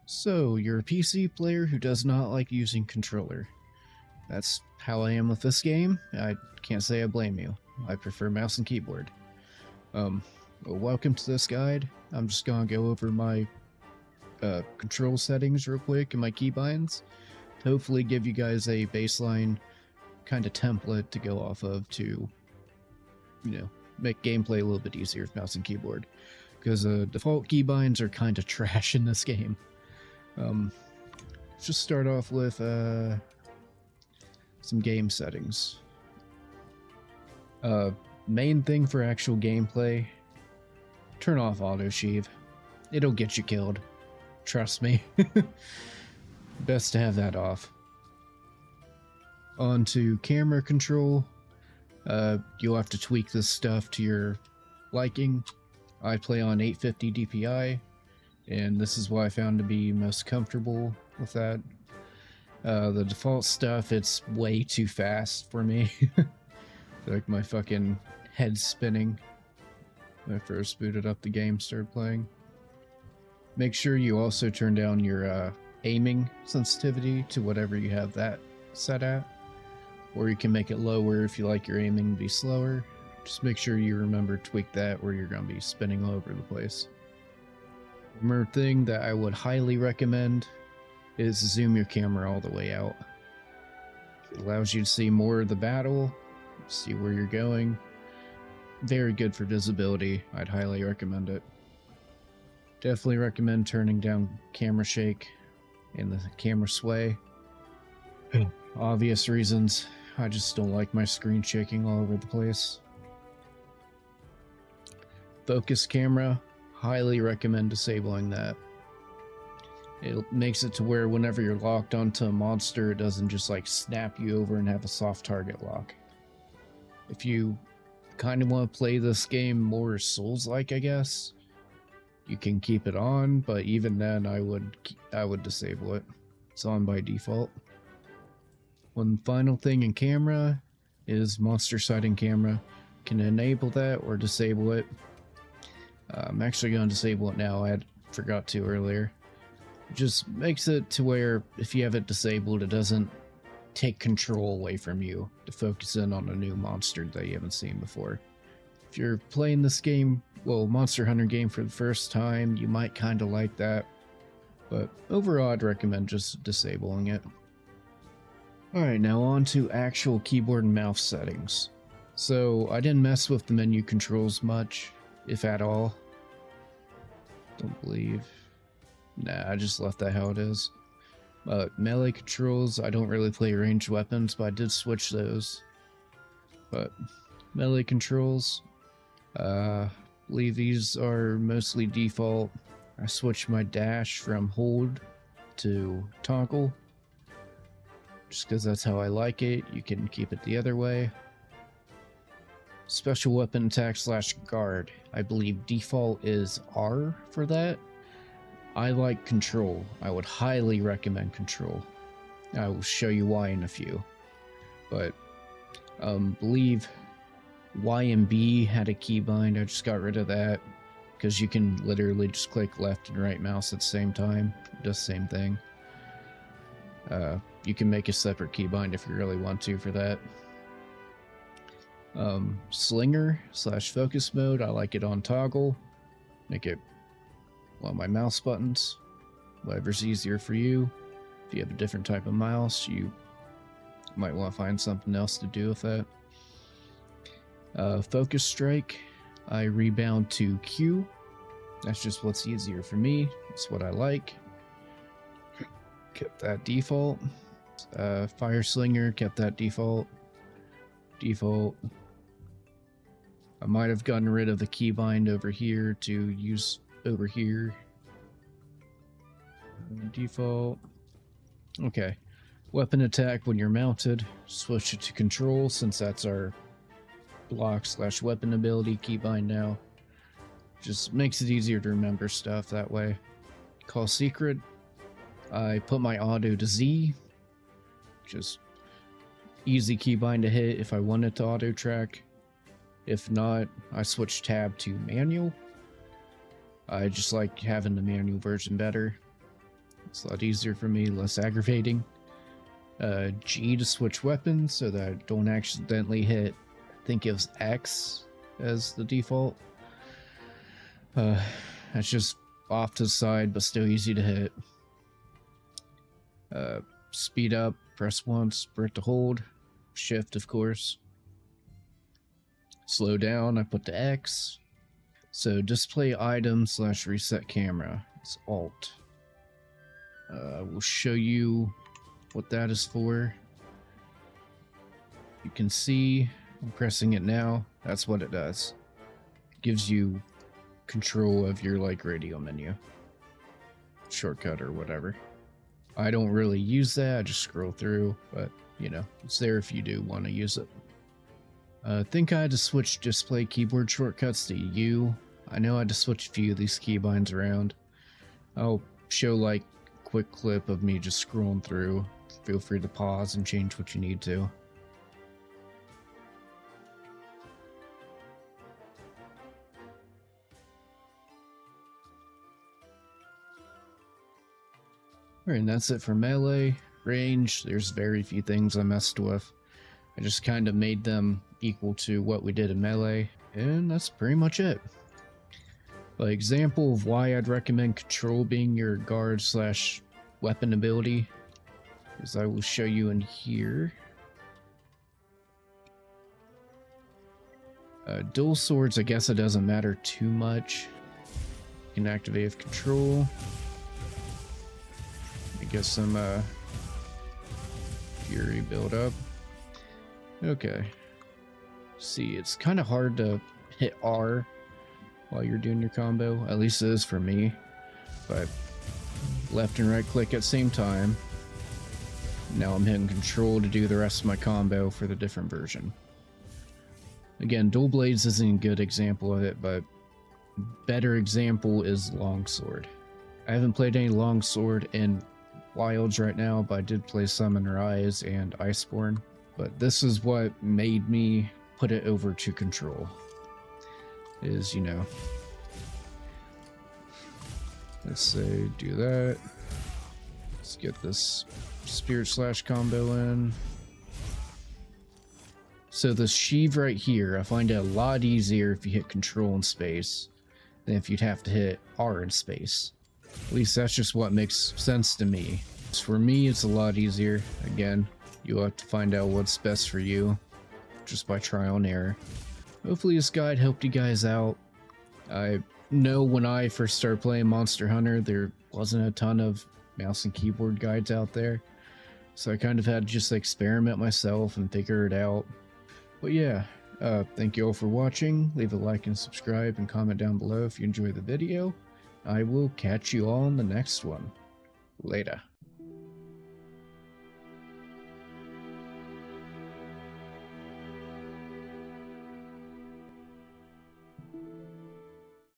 So, you're a PC player who does not like using controller. That's how I am with this game. I can't say I blame you. I prefer mouse and keyboard. Well, welcome to this guide. I'm just gonna go over my control settings real quick and my keybinds to hopefully give you guys a baseline kind of template to go off of to, make gameplay a little bit easier with mouse and keyboard. Because default keybinds are kind of trash in this game. Let's just start off with some game settings. Main thing for actual gameplay, turn off auto sheave. It'll get you killed. Trust me. Best to have that off. On to camera control. You'll have to tweak this stuff to your liking. I play on 850 DPI, and this is what I found to be most comfortable with that. The default stuff, it's way too fast for me. Like my fucking head spinning when I first booted up the game, started playing. Make sure you also turn down your aiming sensitivity to whatever you have that set at. Or you can make it lower if you like your aiming to be slower. Just make sure you remember to tweak that or you're going to be spinning all over the place. One more thing that I would highly recommend is zoom your camera all the way out. It allows you to see more of the battle, see where you're going. Very good for visibility. I'd highly recommend it. Definitely recommend turning down camera shake and the camera sway. Obvious reasons. I just don't like my screen shaking all over the place. Focus camera, highly recommend disabling that. It makes it to where whenever you're locked onto a monster, it doesn't just like snap you over and have a soft target lock. If you kind of want to play this game more Souls-like, I guess, you can keep it on, but even then I would disable it. It's on by default. One final thing in camera is monster sighting camera. Can enable that or disable it. I'm actually going to disable it now. I forgot to earlier. It just makes it to where if you have it disabled, it doesn't take control away from you to focus in on a new monster that you haven't seen before. If you're playing this game, well, Monster Hunter game for the first time, you might kind of like that. But overall, I'd recommend just disabling it. Alright, now on to actual keyboard and mouse settings. So, I didn't mess with the menu controls much, if at all. Don't believe. Nah, I just left that how it is. Melee controls, I don't really play ranged weapons, but I did switch those. But melee controls, believe these are mostly default. I switched my dash from hold to toggle, just because that's how I like it. You can keep it the other way. Special weapon attack / guard. I believe default is R for that. I like control. I would highly recommend control. I will show you why in a few. But believe Y and B had a keybind. I just got rid of that because you can literally just click left and right mouse at the same time. It does the same thing. You can make a separate keybind if you really want to for that. Slinger / focus mode, I like it on toggle. Make it one of my mouse buttons. Whatever's easier for you. If you have a different type of mouse, you might want to find something else to do with that. Focus strike, I rebound to Q. That's just what's easier for me. It's what I like. Kept that default. Fire slinger, kept that default. I might have gotten rid of the keybind over here to use over here. Default. Okay. Weapon attack when you're mounted. Switch it to control since that's our block / weapon ability keybind now. Just makes it easier to remember stuff that way. Call secret. I put my auto to Z. Just easy keybind to hit if I wanted to auto track. If not, I switch tab to manual. I just like having the manual version better. It's a lot easier for me, less aggravating. G to switch weapons so that I don't accidentally hit, I think it was X as the default. That's just off to the side, but still easy to hit. Speed up, press once, sprint to hold, shift of course. Slow down, I put the X. So display item / reset camera, it's Alt. We'll show you what that is for. You can see I'm pressing it now. That's what it does. It gives you control of your like radio menu, shortcut or whatever. I don't really use that, I just scroll through, but you know, it's there if you do want to use it. I think I had to switch display keyboard shortcuts to U. I know I had to switch a few of these keybinds around. I'll show like a quick clip of me just scrolling through. Feel free to pause and change what you need to. Alright, and that's it for melee. Range, there's very few things I messed with. I just kind of made them equal to what we did in melee, and that's pretty much it. An example of why I'd recommend control being your guard / weapon ability is I will show you in here. Dual swords, I guess it doesn't matter too much. You can activate with control. Get some fury build up. Okay. See, it's kind of hard to hit R while you're doing your combo. At least it is for me. But left and right click at the same time. Now I'm hitting control to do the rest of my combo for the different version. Again, dual blades isn't a good example of it, but better example is longsword. I haven't played any longsword in Wilds right now, but I did play some in Rise and Iceborne. But this is what made me put it over to control. Is, you know, let's say do that. Let's get this spirit / combo in. So this sheave right here, I find it a lot easier if you hit control and space than if you'd have to hit R and space. At least that's just what makes sense to me. For me, it's a lot easier. Again, you'll have to find out what's best for you just by trial and error. Hopefully this guide helped you guys out. I know when I first started playing Monster Hunter, there wasn't a ton of mouse and keyboard guides out there. So I kind of had to just experiment myself and figure it out. But yeah, thank you all for watching. Leave a like and subscribe and comment down below if you enjoyed the video. I will catch you all in the next one. Later.